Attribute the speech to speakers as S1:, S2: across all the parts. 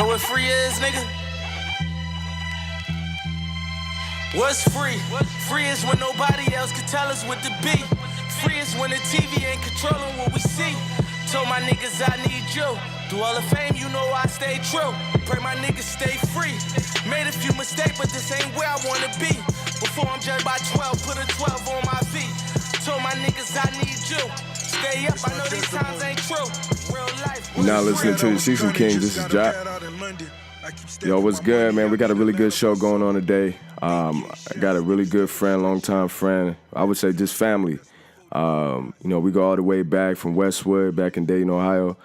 S1: Know what free is, nigga? What's free? Free is when nobody else can tell us what to be. Free is when the TV ain't controlling what we see. Told my niggas I need you. Through all the fame, you know I stay true. Pray my niggas stay free. Made a few mistakes, but this ain't where I wanna be. Before I'm judged by 12, put a 12 on my feet. Told my niggas I need you. Stay up, I know these times ain't true. Real life.
S2: You're now listening to the Season Kings. This is Jack. Yo, what's good, man? We got a really good show going on today. I got a really good friend, longtime friend. I would say just family. We go all the way back from Westwood, back in Dayton, Ohio.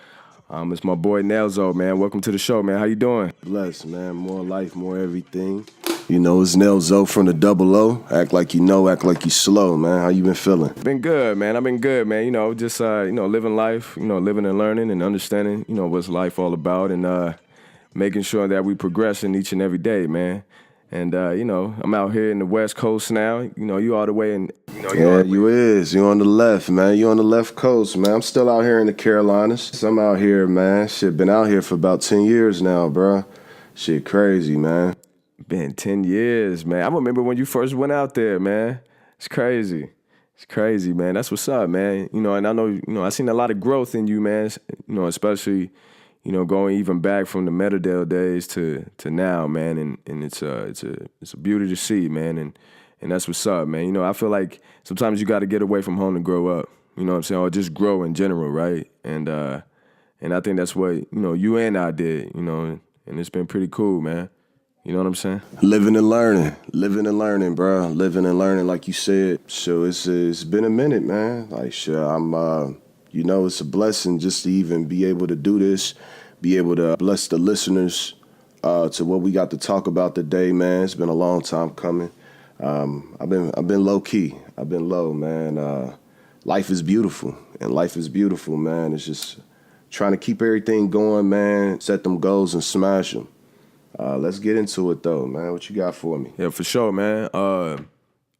S2: It's my boy Nellzo, man. Welcome to the show, man. How you doing?
S3: Blessed, man. More life, more everything. You know, it's Nellzo from the Double O. Act like you know, act like you slow, man. How you been feeling?
S2: Been good, man. I've been good, man. Just living life, living and learning and understanding, what's life all about, and making sure that we progressing each and every day, man. And, I'm out here in the West Coast now. You all the way in...
S3: You is. You on the left, man. You on the left coast, man. I'm still out here in the Carolinas. So I'm out here, man. Shit, been out here for about 10 years now, bro. Shit crazy, man.
S2: Been 10 years, man. I remember when you first went out there, man. It's crazy. It's crazy, man. That's what's up, man. And I know, I seen a lot of growth in you, man. Especially... going even back from the Meadowdale days to now, man, and it's a beauty to see, man, and that's what's up, man. I feel like sometimes you got to get away from home to grow up, you know what I'm saying, or just grow in general, right? And I think that's what you and I did, and it's been pretty cool, man. You know what I'm saying?
S3: Living and learning, bro. Living and learning, like you said. So it's been a minute, man. Like, sure, I'm. It's a blessing just to even be able to do this, be able to bless the listeners to what we got to talk about today, man. It's been a long time coming. I've been low key. I've been low, man. Life is beautiful, man. It's just trying to keep everything going, man. Set them goals and smash them. Let's get into it, though, man. What you got for me?
S2: Yeah, for sure, man.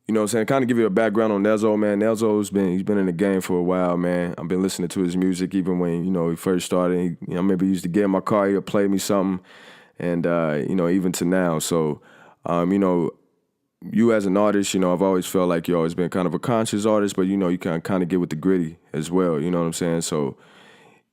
S2: You know what I'm saying? Kind of give you a background on Nellzo, man. Nellzo's he's been in the game for a while, man. I've been listening to his music even when, he first started. I remember he used to get in my car, he'd play me something, and, even to now. So, you as an artist, I've always felt like you always been kind of a conscious artist, but, you can kind of get with the gritty as well, you know what I'm saying? So,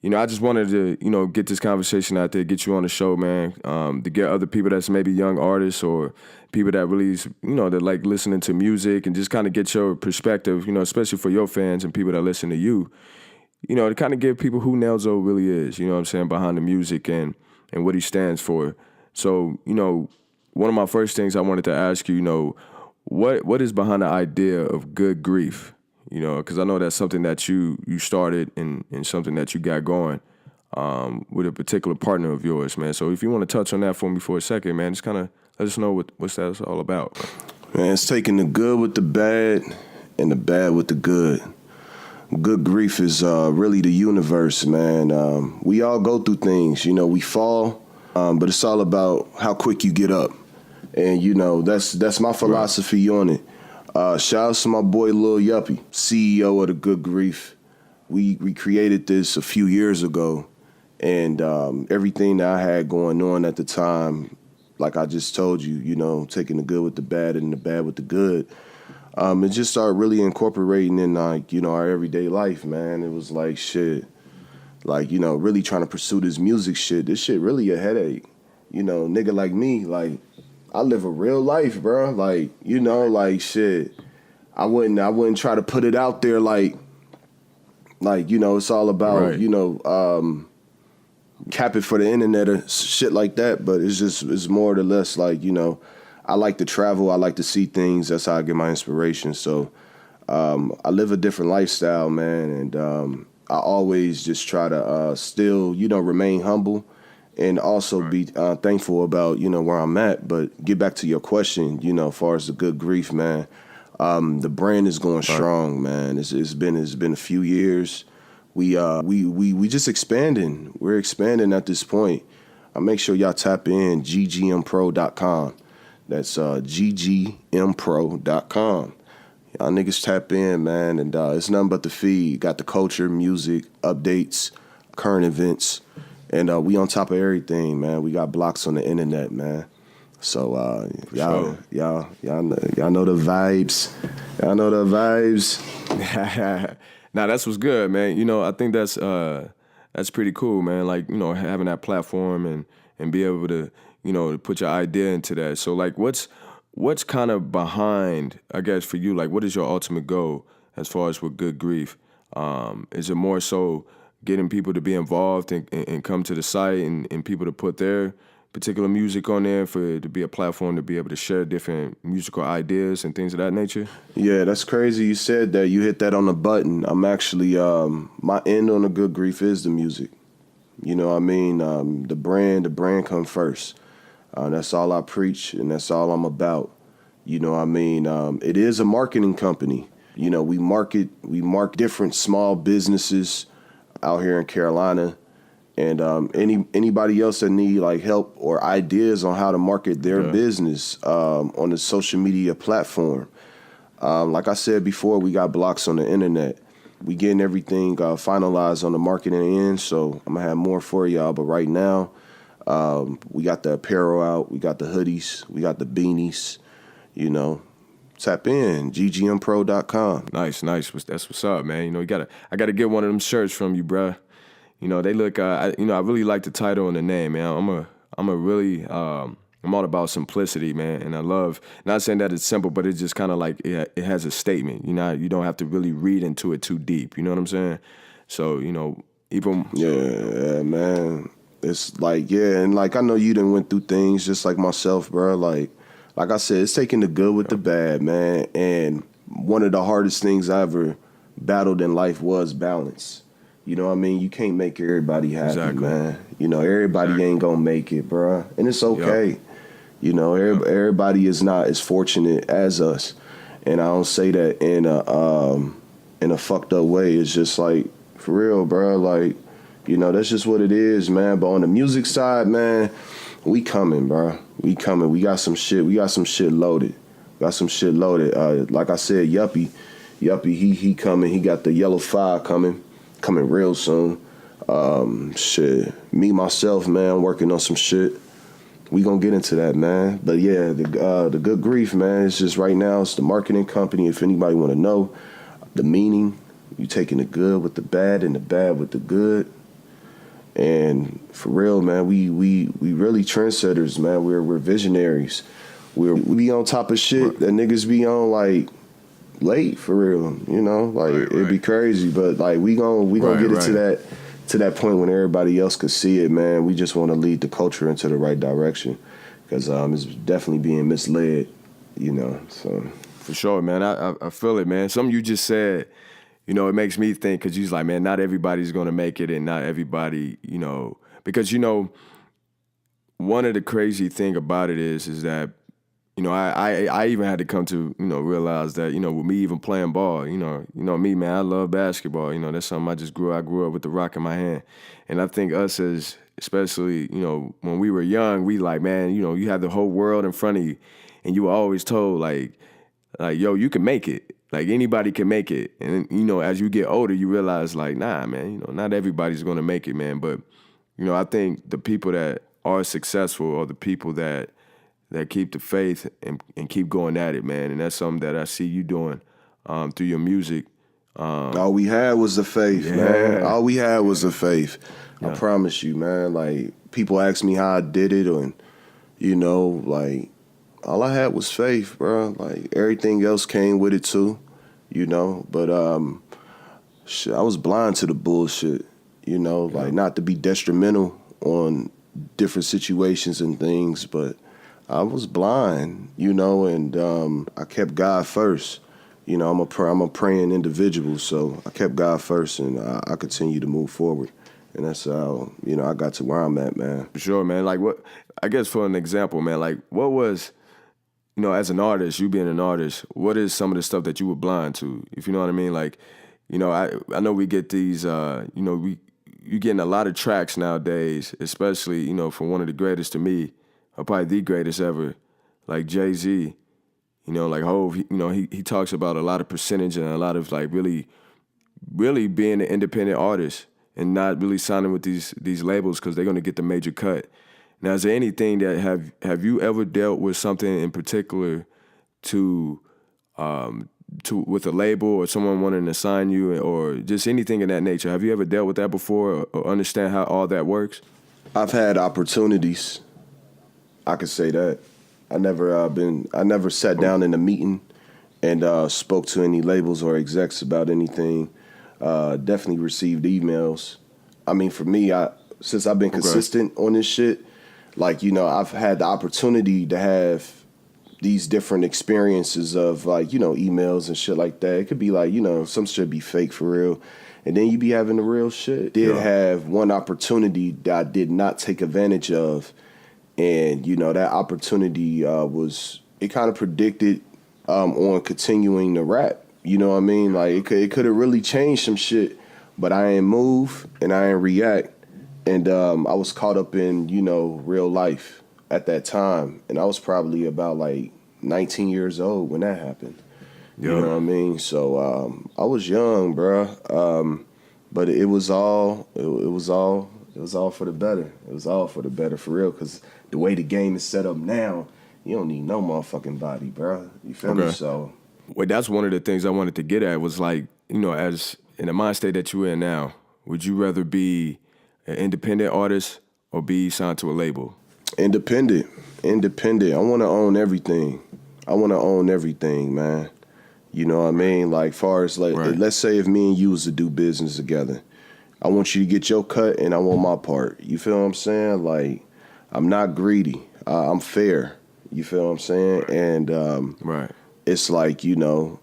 S2: I just wanted to, get this conversation out there, get you on the show, man, to get other people that's maybe young artists or people that really, that like listening to music and just kind of get your perspective, especially for your fans and people that listen to you, to kind of give people who Nellzo really is, you know what I'm saying, behind the music and what he stands for. So, one of my first things I wanted to ask you, what is behind the idea of Good Grief? Because I know that's something that you started and something that you got going with a particular partner of yours, man. So if you want to touch on that for me for a second, man, just kind of let us know what's that all about.
S3: Man, it's taking the good with the bad and the bad with the good. Good Grief is really the universe, man. We all go through things, we fall, but it's all about how quick you get up. And, that's my philosophy on it. Shout out to my boy Lil Yuppie, CEO of the Good Grief. We created this a few years ago, and everything that I had going on at the time, like I just told you, taking the good with the bad and the bad with the good, it just started really incorporating in our everyday life, man. It was like shit, really trying to pursue this music shit. This shit really a headache, nigga like me, like. I live a real life, bro. Shit. I wouldn't try to put it out there it's all about,
S2: right.
S3: Cap it for the internet or shit like that. But it's more or less I like to travel. I like to see things. That's how I get my inspiration. So I live a different lifestyle, man. And I always just try to still, remain humble. And also be thankful about, where I'm at. But get back to your question, as far as the Good Grief, man. The brand is going strong, man. It's been a few years. We just expanding. We're expanding at this point. Make sure y'all tap in ggmpro.com. That's ggmpro.com. Y'all niggas tap in, man. And it's nothing but the feed. Got the culture, music, updates, current events. And we on top of everything, man. We got blocks on the internet, man. So y'all know the vibes. Y'all know the vibes.
S2: Nah, that's what's good, man. You know, I think that's pretty cool, man. Like, you know, having that platform and be able to, you know, to put your idea into that. So like what's kind of behind, I guess, for you, like what is your ultimate goal as far as with Good Grief? Is it more so getting people to be involved and come to the site and people to put their particular music on there for it to be a platform to be able to share different musical ideas and things of that nature?
S3: Yeah, that's crazy. You said that. You hit that on the button. I'm actually, my end on the Good Grief is the music. You know what I mean? The brand come first. That's all I preach and that's all I'm about. You know what I mean? It is a marketing company. You know, we market different small businesses out here in Carolina. And anybody else that need like help or ideas on how to market their business on the social media platform. Like I said before, we got blocks on the internet. We getting everything finalized on the marketing end, so I'm gonna have more for y'all. But right now, we got the apparel out, we got the hoodies, we got the beanies. You know, tap in ggmpro.com.
S2: Nice. That's what's up, man. You know, I gotta get one of them shirts from you, bruh. You know, they look. I really like the title and the name, man. I'm all about simplicity, man, and I love. Not saying that it's simple, but it's just kind of like it has a statement. You know, you don't have to really read into it too deep. You know what I'm saying? So, you know, even
S3: yeah, man. It's like and like I know you done went through things just like myself, bro. Like I said, it's taking the good with the bad, man. And one of the hardest things I ever battled in life was balance. You know what I mean? You can't make everybody happy, man. You know, everybody ain't gonna make it, bro. And it's okay. Yep. You know, everybody is not as fortunate as us. And I don't say that in a fucked up way. It's just like, for real, bro. Like, you know, that's just what it is, man. But on the music side, man, we coming, bro. We coming. We got some shit loaded. Like I said, Yuppie, he coming. He got the Yellow 5 coming real soon. Me, myself, man, working on some shit. We gonna get into that, man. But yeah, the Good Grief, man, it's just right now, it's the marketing company. If anybody want to know the meaning, you taking the good with the bad and the bad with the good. And for real, man, we really trendsetters, man. We're visionaries. We be on top of shit that niggas be on like late, for real, you know, like it'd be crazy, but like we gonna get it to that point when everybody else could see it, man. We just want to lead the culture into the right direction because it's definitely being misled, you know. So
S2: for sure, man, I feel it, man. Something you just said, you know, it makes me think because you're like, man, not everybody's gonna make it, and not everybody, you know, because you know, one of the crazy thing about it is that. You know, I even had to come to, you know, realize that, you know, with me even playing ball, you know me, man, I love basketball. You know, that's something I grew up with the rock in my hand. And I think us as, especially, you know, when we were young, we like, man, you know, you have the whole world in front of you. And you were always told, like, yo, you can make it. Like, anybody can make it. And, you know, as you get older, you realize, like, nah, man, you know, not everybody's going to make it, man. But, you know, I think the people that are successful are the people that keep the faith and keep going at it, man. And that's something that I see you doing through your music.
S3: All we had was the faith, man. All we had was the faith. I promise you, man. Like, people ask me how I did it, and, you know, like, all I had was faith, bro. Like, everything else came with it, too, you know. But, I was blind to the bullshit, you know, like, not to be detrimental on different situations and things, but I was blind, you know, and I kept God first. You know, I'm a praying individual, so I kept God first, and I continue to move forward. And that's how, you know, I got to where I'm at, man.
S2: For sure, man. Like, what, I guess for an example, man, like, what was, you know, as an artist, you being an artist, what is some of the stuff that you were blind to? If you know what I mean? Like, you know, I know we get these, you know, you getting a lot of tracks nowadays, especially, you know, from one of the greatest to me, or probably the greatest ever, like Jay-Z, you know, like Hov, you know, he talks about a lot of percentage and a lot of like really being an independent artist and not really signing with these labels because they're going to get the major cut. Now, is there anything that have you ever dealt with something in particular to with a label or someone wanting to sign you or just anything in that nature? Have you ever dealt with that before or understand how all that works?
S3: I've had opportunities. I could say that. I never sat down in a meeting and spoke to any labels or execs about anything. Definitely received emails. I mean, for me, since I've been consistent on this shit, like, you know, I've had the opportunity to have these different experiences of, like, you know, emails and shit like that. It could be like, you know, some shit be fake for real. And then you be having the real shit. Did have one opportunity that I did not take advantage of. And, you know, that opportunity it kind of predicted on continuing to rap. You know what I mean? Like, it could have really changed some shit, but I ain't move and I ain't react. And I was caught up in, you know, real life at that time. And I was probably about like 19 years old when that happened. You know what I mean? So I was young, bruh. But it was all for the better. It was all for the better, for real. Because the way the game is set up now, you don't need no motherfucking body, bruh. You feel me? So,
S2: well, that's one of the things I wanted to get at was, like, you know, as in the mind state that you're in now, would you rather be an independent artist or be signed to a label?
S3: Independent. I want to own everything. Man. You know what I mean? Like, far as, like, let's say if me and you was to do business together, I want you to get your cut and I want my part. You feel what I'm saying? Like, I'm not greedy. I'm fair. You feel what I'm saying? And it's like, you know,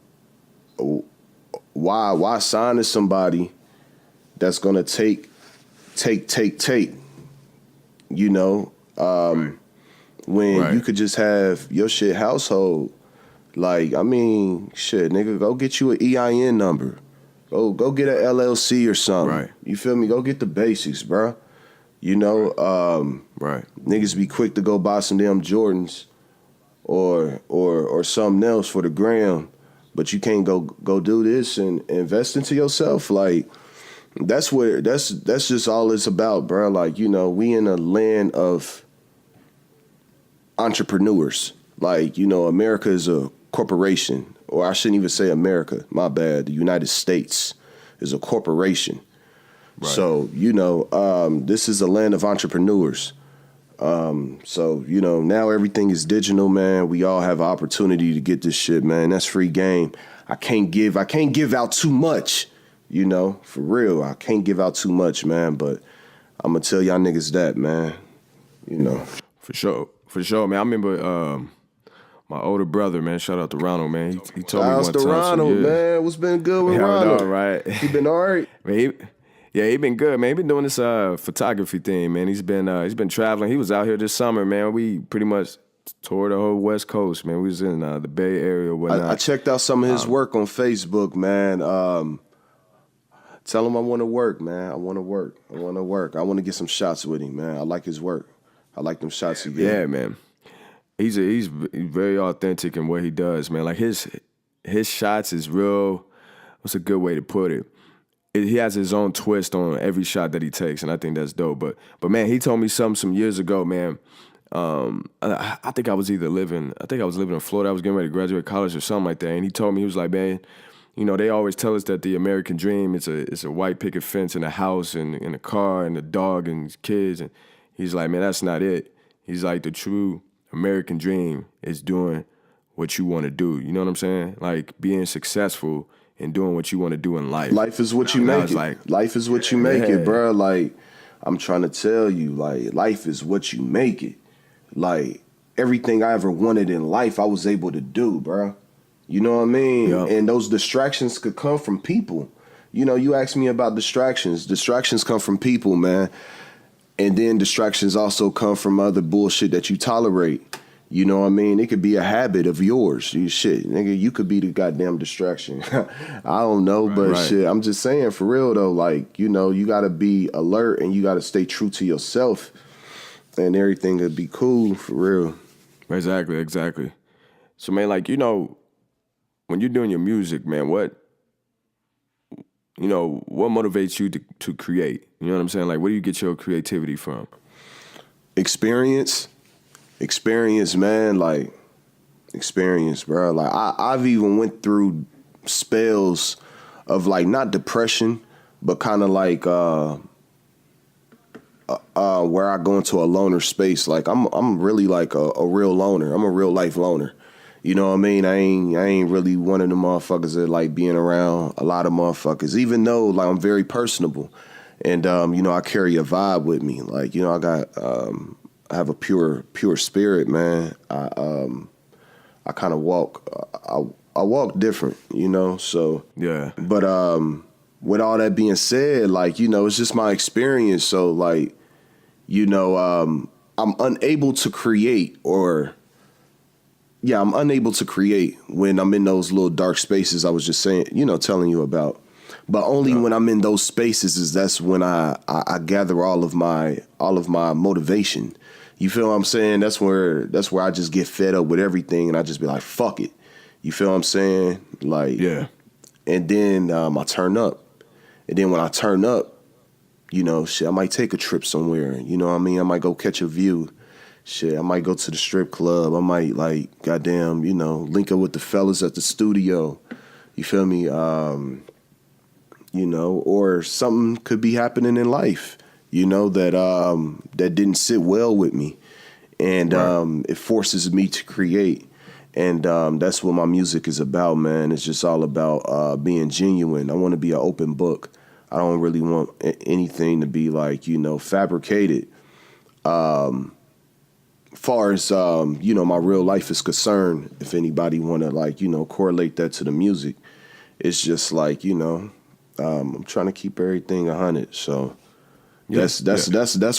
S3: why sign to somebody that's gonna take? You know, when you could just have your shit household. Like, I mean, shit, nigga, go get you an EIN number. Go get an LLC or something.
S2: Right.
S3: You feel me? Go get the basics, bro. You know, niggas be quick to go buy some damn Jordans or something else for the gram, but you can't go do this and invest into yourself. Like, that's just all it's about, bro. Like, you know, we in a land of entrepreneurs. Like, you know, America is a corporation, or I shouldn't even say America, my bad. The United States is a corporation. Right. So, you know, this is a land of entrepreneurs. So, you know, now everything is digital, man. We all have an opportunity to get this shit, man. That's free game. I can't give out too much, you know, for real. I can't give out too much, man, but I'm gonna tell y'all niggas that, man, you know.
S2: For sure, man. I remember my older brother, man, shout out to Ronald, man. He told me one time.
S3: Shout out to Ronald, man. What's been good with Ronald?
S2: All right.
S3: He been all right?
S2: Man, he been good, man. He been doing this photography thing, man. He's been traveling. He was out here this summer, man. We pretty much toured the whole West Coast, man. We was in the Bay Area or whatnot.
S3: I checked out some of his work on Facebook, man. Tell him I want to work, man. I want to work. I want to get some shots with him, man. I like his work. I like them shots he get.
S2: Yeah, man. He's very authentic in what he does, man. Like, his shots is real. What's a good way to put it? He has his own twist on every shot that he takes, and I think that's dope. But man, he told me something some years ago, man. I think I was living in Florida. I was getting ready to graduate college or something like that. And he told me, he was like, man, you know, they always tell us that the American dream is a white picket fence and a house and a car and a dog and kids. And he's like, man, that's not it. He's like, the true American dream is doing what you want to do. You know what I'm saying? Like, being successful and doing what you want to do in life.
S3: Life is what you make it. Life is what you make it, bro. Like, I'm trying to tell you, like, life is what you make it. Like, everything I ever wanted in life, I was able to do, bro. You know what I mean? Yep. And those distractions could come from people. You know, you asked me about distractions. Distractions come from people, man. And then distractions also come from other bullshit that you tolerate. You know what I mean? It could be a habit of yours. Shit, nigga, you could be the goddamn distraction. I don't know, but shit, I'm just saying, for real though, like, you know, you got to be alert and you got to stay true to yourself and everything would be cool, for real.
S2: Exactly. So, man, like, you know, when you're doing your music, man, what motivates you to create? You know what I'm saying? Like, where do you get your creativity from?
S3: Experience, man. Like experience, bro. Like I've even went through spells of like not depression, but kind of like where I go into a loner space. Like I'm really like a real loner. I'm a real life loner. You know what I mean? I ain't really one of the motherfuckers that like being around a lot of motherfuckers, even though like I'm very personable. And, I carry a vibe with me. Like, I have a pure spirit, man. I kind of walk, I walk different, so.
S2: Yeah.
S3: But with all that being said, like, it's just my experience. So, like, I'm unable to create I'm unable to create when I'm in those little dark spaces I was just saying, telling you about. But only when I'm in those spaces that's when I gather all of my motivation. You feel what I'm saying? That's where I just get fed up with everything and I just be like, fuck it. You feel what I'm saying? Like,
S2: yeah.
S3: And then I turn up. And then when I turn up, shit, I might take a trip somewhere. You know what I mean? I might go catch a view. Shit, I might go to the strip club. I might like, goddamn, link up with the fellas at the studio. You feel me? Or something could be happening in life, that didn't sit well with me. And it forces me to create. And that's what my music is about, man. It's just all about being genuine. I want to be an open book. I don't really want anything to be like, fabricated. Far as, my real life is concerned, if anybody want to like, correlate that to the music, it's just like, I'm trying to keep everything 100. So that's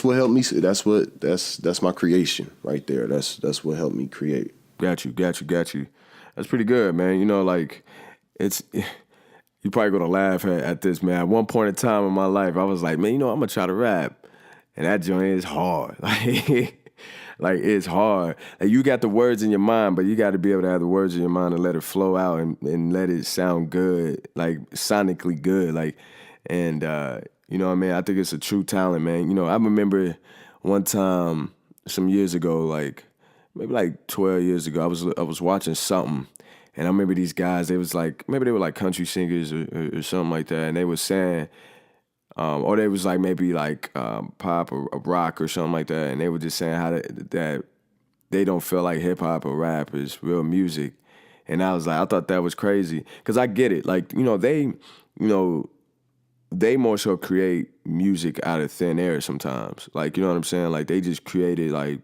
S3: what helped me. That's my creation right there. That's what helped me create.
S2: Got you. That's pretty good, man. Like it's, you probably gonna laugh at this, man. At one point in time in my life, I was like, man, I'm gonna try to rap. And that joint is hard. Like it's hard. Like you got the words in your mind, but you got to be able to have the words in your mind and let it flow out and let it sound good, like sonically good. Like, and you know what I mean? I think it's a true talent, man. I remember one time some years ago, like maybe like 12 years ago, I was watching something, and I remember these guys. They was like maybe they were like country singers or something like that, and they was saying. Or they was like maybe like pop or rock or something like that, and they were just saying how that they don't feel like hip hop or rap is real music, and I was like, I thought that was crazy because I get it, like they more so create music out of thin air sometimes, like you know what I'm saying, like they just created like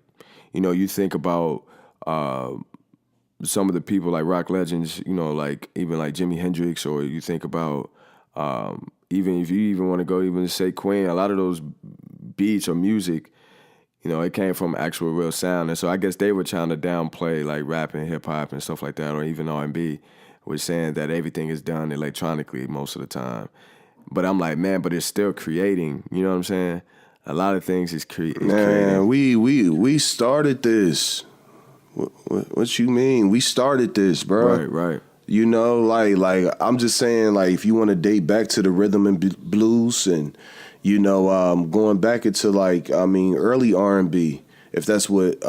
S2: you think about some of the people like rock legends, like even like Jimi Hendrix, or you think about. Even if you even want to go even say Queen, a lot of those beats or music, it came from actual real sound. And so I guess they were trying to downplay like rap and hip hop and stuff like that, or even R&B, was saying that everything is done electronically most of the time. But I'm like, man, but it's still creating. You know what I'm saying? A lot of things is creating.
S3: Man, we started this. What you mean? We started this, bro.
S2: Right.
S3: Like I'm just saying, like if you want to date back to the rhythm and blues, and going back into like early R&B, if that's what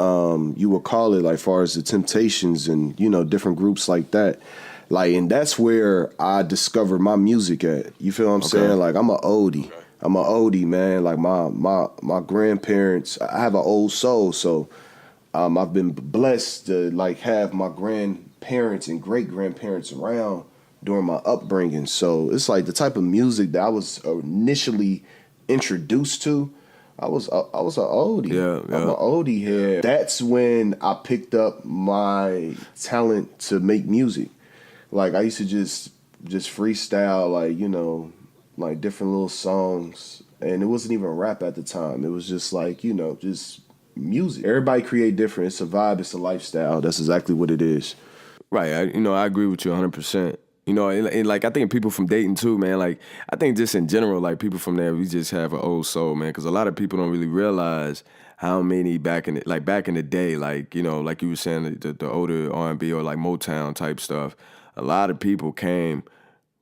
S3: you would call it, like far as the Temptations and different groups like that, like, and that's where I discovered my music at. You feel what I'm saying? Like I'm an oldie, man. Like my grandparents, I have an old soul, so I've been blessed to like have my grandparents and great grandparents around during my upbringing. So it's like the type of music that I was initially introduced to. I was an oldie.
S2: Yeah.
S3: I'm an oldie head. That's when I picked up my talent to make music. Like I used to just freestyle, like like different little songs, and it wasn't even rap at the time. It was just like just music. Everybody create different. It's a vibe. It's a lifestyle. That's exactly what it is.
S2: Right. I agree with you 100%. And like I think people from Dayton too, man. Like I think just in general, like people from there, we just have an old soul, man. Because a lot of people don't really realize how many back in the day, like like you were saying, the older R&B or like Motown type stuff. A lot of people came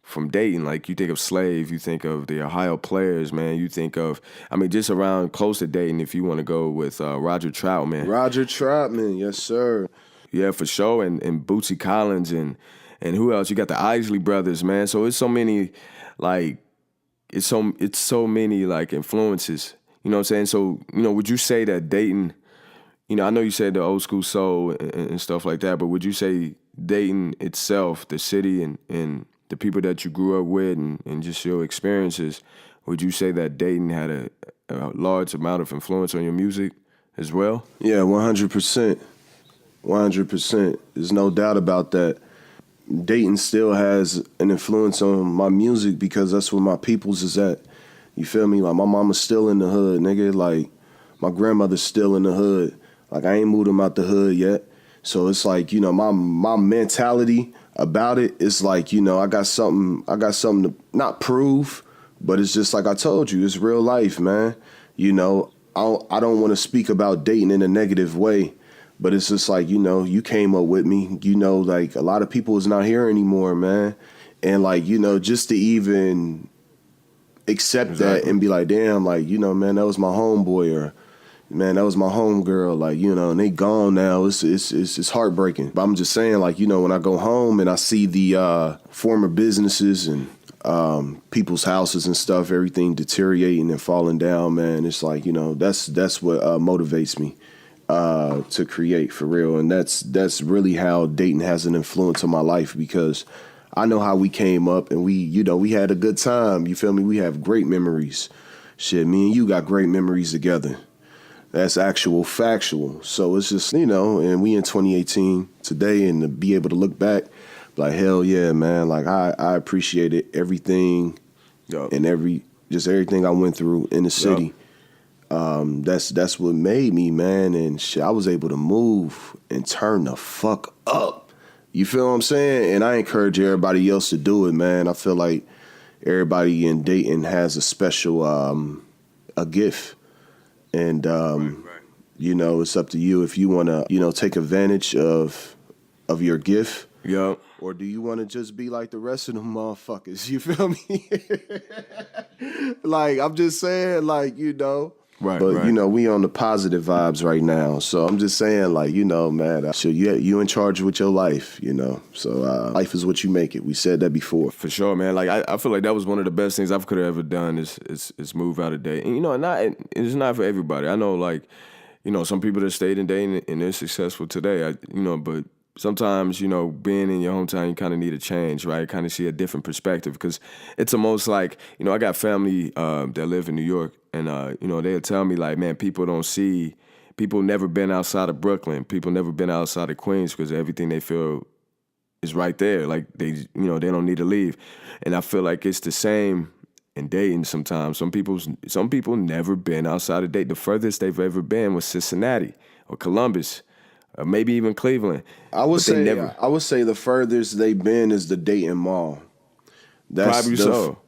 S2: from Dayton. Like, you think of Slave, you think of the Ohio Players, man. You think of, I mean, just around close to Dayton, if you want to go with Roger Troutman.
S3: Roger Troutman, yes, sir.
S2: Yeah, for sure. And Bootsy Collins and who else? You got the Isley brothers, man. So it's so many, like, it's so many, like, influences. You know what I'm saying? So, you know, would you say that Dayton, you know, I know you said the old school soul and stuff like that, but would you say Dayton itself, the city and the people that you grew up with and just your experiences, would you say that Dayton had a large amount of influence on your music as well?
S3: Yeah, 100%. 100%. There's no doubt about that. Dayton still has an influence on my music because that's where my peoples is at. You feel me? Like, my mama's still in the hood, nigga. Like, my grandmother's still in the hood. Like, I ain't moved them out the hood yet. So it's like, you know, my mentality about it is like, you know, I got something to not prove, but it's just like I told you, it's real life, man. You know, I don't want to speak about Dayton in a negative way, but it's just like, you know, you came up with me, you know, like, a lot of people is not here anymore, man. And, like, you know, just to even accept that and be like, damn, like, you know, man, that was my homeboy, or man, that was my homegirl, like, you know, and they gone now. It's heartbreaking. But I'm just saying, like, you know, when I go home and I see the former businesses and people's houses and stuff, everything deteriorating and falling down, man, it's like, you know, that's what motivates me to create, for real. And that's really how Dayton has an influence on my life, because I know how we came up and we had a good time. You feel me? We have great memories. Shit, me and you got great memories together. That's actual factual. So it's just, you know, and we in 2018 today, and to be able to look back, like, hell yeah, man. Like, I appreciated everything and everything I went through in the city. That's what made me, man. And shit, I was able to move and turn the fuck up. You feel what I'm saying? And I encourage everybody else to do it, man. I feel like everybody in Dayton has a special a gift. And, you know, it's up to you if you want to, you know, take advantage of your gift.
S2: Yeah.
S3: Or do you want to just be like the rest of them motherfuckers? You feel me? Like, I'm just saying, like, you know.
S2: Right,
S3: but,
S2: right.
S3: you know, we on the positive vibes right now. So I'm just saying, like, you know, man, you in charge with your life, you know. So life is what you make it. We said that before.
S2: For sure, man. Like, I feel like that was one of the best things I could have ever done is move out of Dayton. And, you know, it's not for everybody. I know, like, you know, some people that stayed in Dayton and they're successful today, you know, but sometimes, you know, being in your hometown, you kind of need a change, right? Kind of see a different perspective, because it's almost like, you know, I got family that live in New York, and, you know, they'll tell me, like, man, people never been outside of Brooklyn. People never been outside of Queens because everything they feel is right there. Like, they, you know, they don't need to leave. And I feel like it's the same in Dayton sometimes. Some people never been outside of Dayton. The furthest they've ever been was Cincinnati or Columbus. Maybe even Cleveland.
S3: I would say the furthest they've been is the Dayton Mall.
S2: Probably so.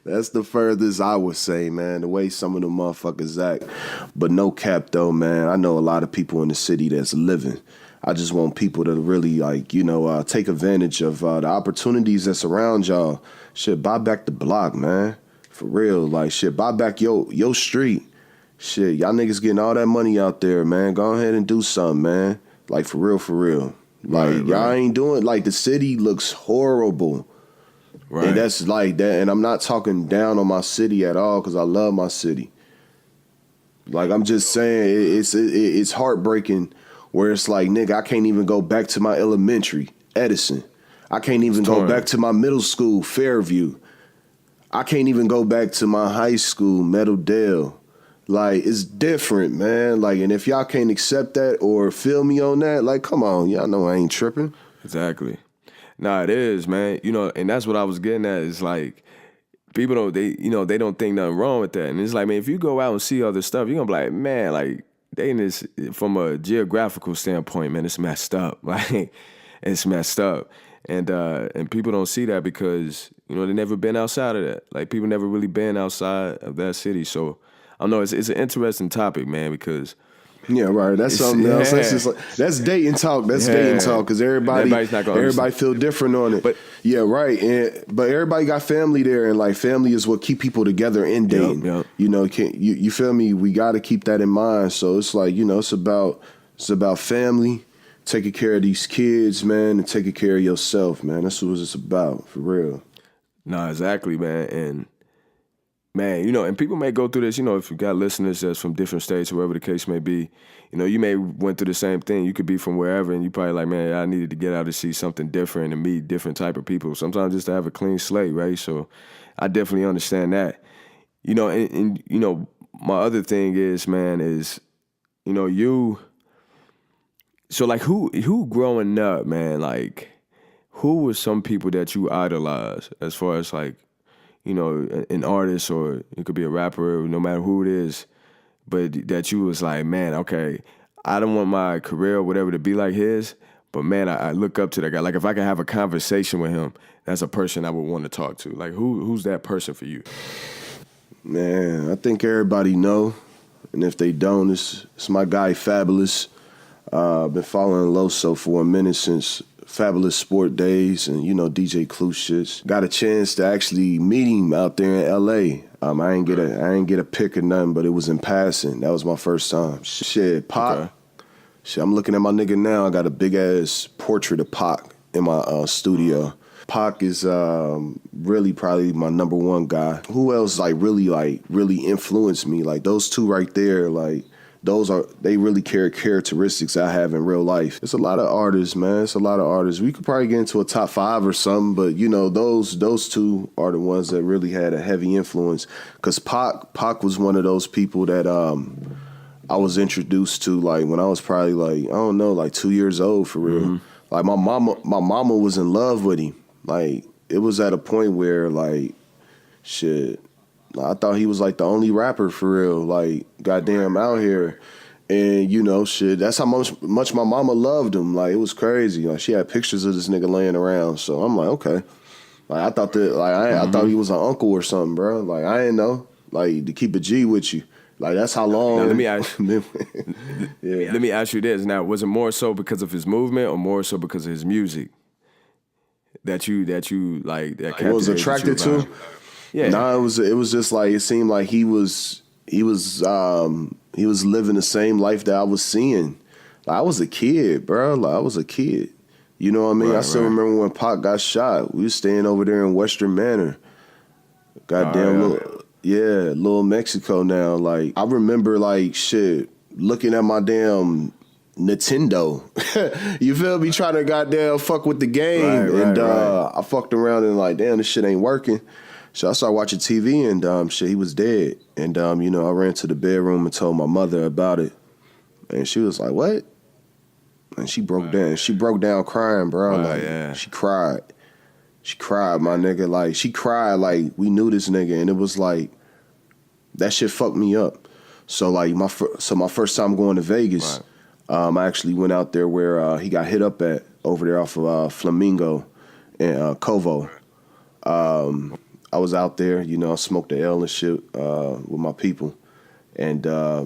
S3: That's the furthest I would say, man, the way some of the motherfuckers act. But no cap, though, man. I know a lot of people in the city that's living. I just want people to really, like, you know, take advantage of the opportunities that's around y'all. Shit, buy back the block, man. For real. Like, shit, buy back your street. Shit, y'all niggas getting all that money out there, man. Go ahead and do something, man. Like, for real, for real. Like,
S2: right,
S3: y'all ain't doing, like, the city looks horrible.
S2: Right.
S3: And that's like that. And I'm not talking down on my city at all, because I love my city. Like, I'm just saying, it's heartbreaking where it's like, nigga, I can't even go back to my elementary, Edison. I can't even go back to my middle school, Fairview. I can't even go back to my high school, Meadowdale. Like, it's different, man. Like, and if y'all can't accept that or feel me on that, like, come on, y'all know I ain't tripping.
S2: Exactly. Nah, it is, man. You know, and that's what I was getting at. Is like, people they don't think nothing wrong with that. And it's like, man, if you go out and see other stuff, you're gonna be like, man, like, Dayton is, from a geographical standpoint, man, it's messed up. Like, it's messed up. And people don't see that because, you know, they never been outside of that. Like, people never really been outside of that city. So I don't know, it's an interesting topic, man, because,
S3: Yeah, right. That's something else. That's just that's dating talk. That's dating talk because everybody feel different on it.
S2: But
S3: yeah, right. But everybody got family there, and like family is what keep people together in dating.
S2: Yep.
S3: You know, you feel me? We got to keep that in mind. So it's like it's about family, taking care of these kids, man, and taking care of yourself, man. That's what it's about, for real.
S2: Nah, exactly, man. And man, and people may go through this, if you got listeners that's from different states, wherever the case may be, you may went through the same thing. You could be from wherever, and you probably like, man, I needed to get out to see something different and meet different type of people. Sometimes just to have a clean slate, right? So I definitely understand that. And my other thing is, man, you. So like, who growing up, man, like, who were some people that you idolize as far as like, an artist, or it could be a rapper, no matter who it is, but that you was like, man, okay, I don't want my career or whatever to be like his, but man, I look up to that guy. Like if I could have a conversation with him, that's a person I would want to talk to. Like who's that person for you?
S3: Man, I think everybody know, and if they don't, it's my guy Fabulous. Been following Nellzo for a minute since Fabulous Sport Days and, DJ Clue shits. Got a chance to actually meet him out there in L.A. I ain't get a pic or nothing, but it was in passing. That was my first time. Shit, Pac. Okay. Shit, I'm looking at my nigga now. I got a big-ass portrait of Pac in my studio. Pac is really probably my number one guy. Who else really influenced me? Like those two right there, like, they really carry characteristics I have in real life. It's a lot of artists, man. It's a lot of artists. We could probably get into a top 5 or something, but those two are the ones that really had a heavy influence. Cause Pac was one of those people that I was introduced to like when I was probably like, I don't know, like 2 years old for real. Mm-hmm. Like my mama was in love with him. Like it was at a point where like shit. I thought he was like the only rapper for real, like goddamn out here. And shit, that's how much my mama loved him. Like it was crazy. Like she had pictures of this nigga laying around. So I'm like, okay. Like I thought I thought he was an uncle or something, bro. Like I didn't know. Like to keep a G with you. Like that's how long.
S2: Now, let me ask Let me ask you this. Now, was it more so because of his movement or more so because of his music that you like that
S3: was attracted to?
S2: Yeah.
S3: No, it was just like it seemed like he was living the same life that I was seeing. Like, I was a kid, bro. Like I was a kid. You know what I mean? Right, I still remember when Pac got shot. We was staying over there in Western Manor. Goddamn, little Mexico now. Like I remember like shit looking at my damn Nintendo. You feel me? Trying to goddamn fuck with the game. Right, I fucked around and like, damn, this shit ain't working. So I started watching TV and shit, he was dead. And I ran to the bedroom and told my mother about it. And she was like, what? And she broke down. She broke down crying, bro. She cried. She cried, my nigga. Like, she cried like we knew this nigga. And it was like, that shit fucked me up. So like my first time going to Vegas, I actually went out there where he got hit up at over there off of Flamingo and Covo. I was out there, I smoked the L and shit with my people, and I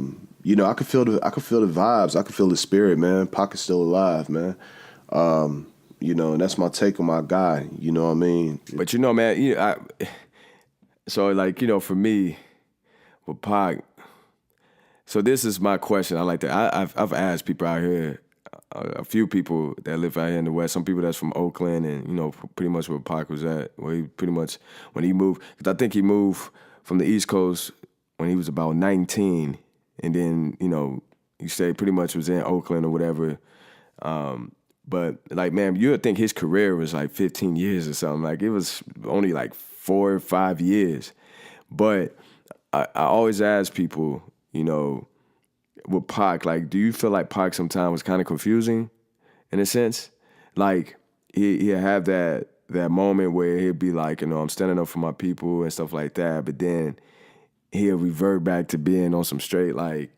S3: could feel the vibes, I could feel the spirit, man. Pac is still alive, man. And that's my take on my guy. You know what I mean?
S2: But man, so like for me, with Pac. So this is my question. I like that. I've asked people out here. A few people that live out here in the West, some people that's from Oakland and, pretty much where Pac was at, where he pretty much, when he moved, because I think he moved from the East Coast when he was about 19, and then, you say pretty much was in Oakland or whatever. But, like, man, you would think his career was like 15 years or something. Like, it was only like 4 or 5 years. But I always ask people, with Pac, like, do you feel like Pac sometimes was kind of confusing in a sense? Like, he'll have that moment where he'll be like, I'm standing up for my people and stuff like that, but then he'll revert back to being on some straight, like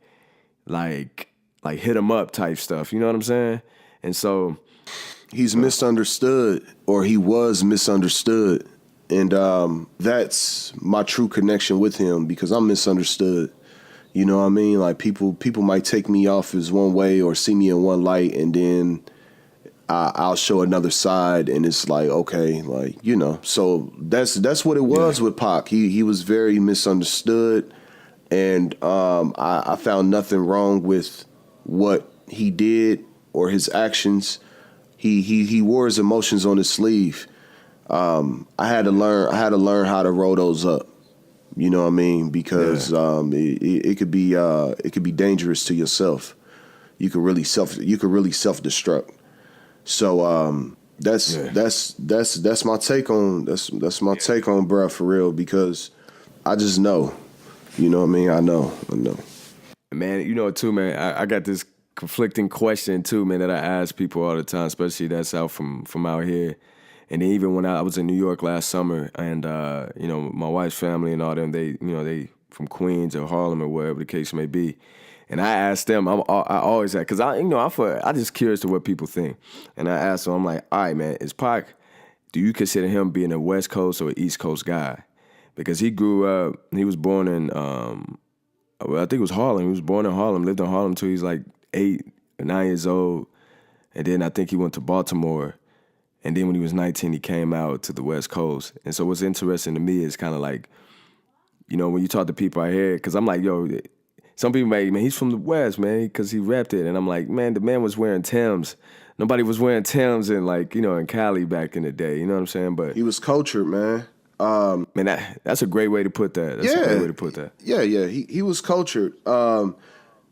S2: hit him up type stuff, you know what I'm saying? And so...
S3: He's misunderstood, or he was misunderstood, and that's my true connection with him, because I'm misunderstood. You know what I mean? Like people might take me off as one way or see me in one light, and then I'll show another side, and it's like, okay, like, you know. So that's what it was with Pac. He was very misunderstood, and I found nothing wrong with what he did or his actions. He wore his emotions on his sleeve. I had to learn how to roll those up. You know what I mean? Because it could be dangerous to yourself. You could really self-destruct. So that's my take on bruh, for real, because I just know. You know what I mean? I know.
S2: Man, you know too, man. I got this conflicting question too, man, that I ask people all the time, especially that's out from out here. And then even when I was in New York last summer, and you know, my wife's family and all them, they from Queens or Harlem or wherever the case may be. And I asked them, I always ask, because I just curious to what people think. And I asked them, I'm like, all right, man, is Pac, do you consider him being a West Coast or East Coast guy? Because he grew up, he was born in, I think it was Harlem. He was born in Harlem, lived in Harlem until he was like 8 or 9 years old. And then I think he went to Baltimore. And then when he was 19, he came out to the West Coast. And so what's interesting to me is kind of like, you know, when you talk to people out here, because I'm like, yo, some people man, he's from the West, man, because he rapped it. And I'm like, man, the man was wearing Timbs. Nobody was wearing Timbs in, like, you know, in Cali back in the day. You know what I'm saying? But
S3: he was cultured, man.
S2: Man, that's a great way to put that. That's a great way to put that.
S3: Yeah. He was cultured.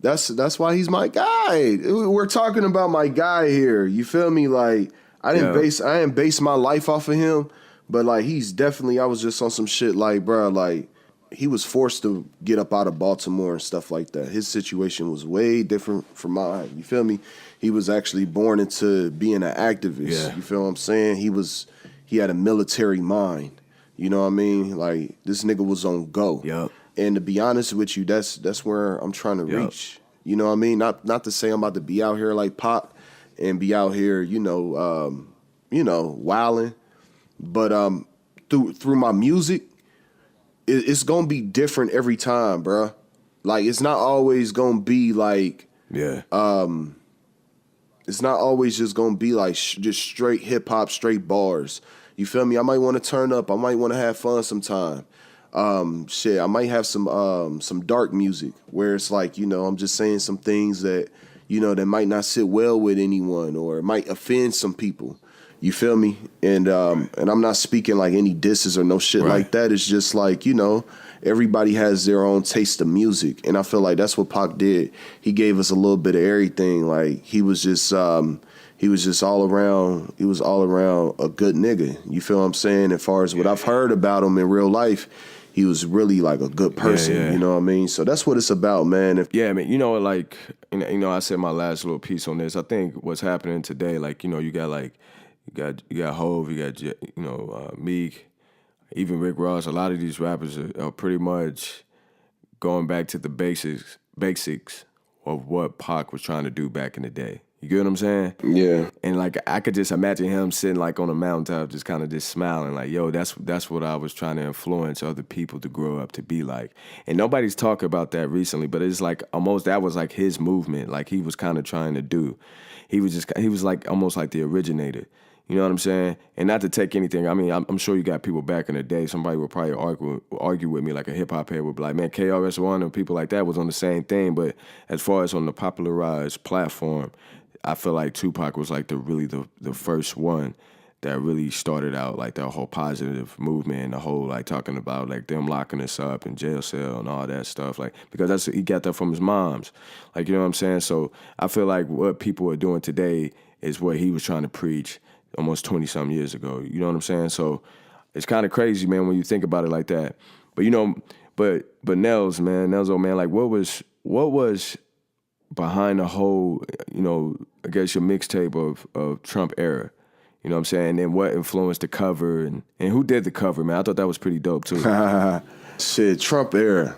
S3: That's why he's my guy. We're talking about my guy here. You feel me? Like, I didn't base my life off of him, but like he's definitely. I was just on some shit like, bro, like he was forced to get up out of Baltimore and stuff like that. His situation was way different from mine. You feel me? He was actually born into being an activist.
S2: Yeah.
S3: You feel what I'm saying? He had a military mind. You know what I mean? Like, this nigga was on go.
S2: Yep.
S3: And to be honest with you, that's where I'm trying to reach. You know what I mean? Not to say I'm about to be out here like Pac and be out here, wilding. But through my music, it's gonna be different every time, bruh. Like, it's not always gonna be like, it's not always just gonna be like just straight hip hop, straight bars. You feel me? I might want to turn up. I might want to have fun sometime. I might have some dark music where it's like, you know, I'm just saying some things that, you know, that might not sit well with anyone or it might offend some people. You feel me? And I'm not speaking like any disses or no shit like that. It's just like, you know, everybody has their own taste of music. And I feel like that's what Pac did. He gave us a little bit of everything. Like, he was just all around a good nigga. You feel what I'm saying? As far as what I've heard about him in real life, he was really like a good person. You know what I mean? So that's what it's about, man.
S2: I mean, you know, like, you know, I said my last little piece on this. I think what's happening today, like, you know, you got Hov, you got Meek, even Rick Ross. A lot of these rappers are pretty much going back to the basics of what Pac was trying to do back in the day. You get what I'm saying?
S3: Yeah.
S2: And like, I could just imagine him sitting like on a mountaintop, just kind of just smiling, like, yo, that's what I was trying to influence other people to grow up to be like. And nobody's talking about that recently, but it's like almost that was like his movement, like he was kind of trying to do. He was like almost like the originator. You know what I'm saying? And not to take anything. I mean, I'm sure you got people back in the day. Somebody would probably argue with me, like a hip hop head would be like, man, KRS-One and people like that was on the same thing. But as far as on the popularized platform, I feel like Tupac was like the first one that really started out like that whole positive movement and the whole like talking about like them locking us up in jail cell and all that stuff. Like, because he got that from his moms. Like, you know what I'm saying? So I feel like what people are doing today is what he was trying to preach almost 20-something years ago. You know what I'm saying? So it's kind of crazy, man, when you think about it like that. But, you know, but Nellzo, man, like what was behind the whole, you know, I guess your mixtape of Trump era? You know what I'm saying? And then what influenced the cover and who did the cover, man? I thought that was pretty dope too.
S3: Shit, Trump era.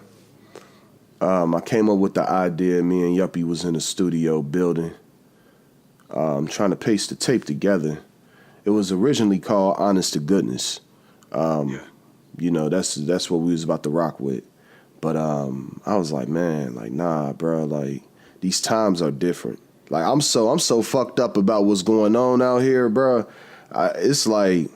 S3: I came up with the idea. Me and Yuppie was in the studio building, trying to paste the tape together. It was originally called Honest to Goodness. You know, that's what we was about to rock with. But I was like, man, like, nah, bro, like, these times are different. Like, I'm so fucked up about what's going on out here, bro. It's like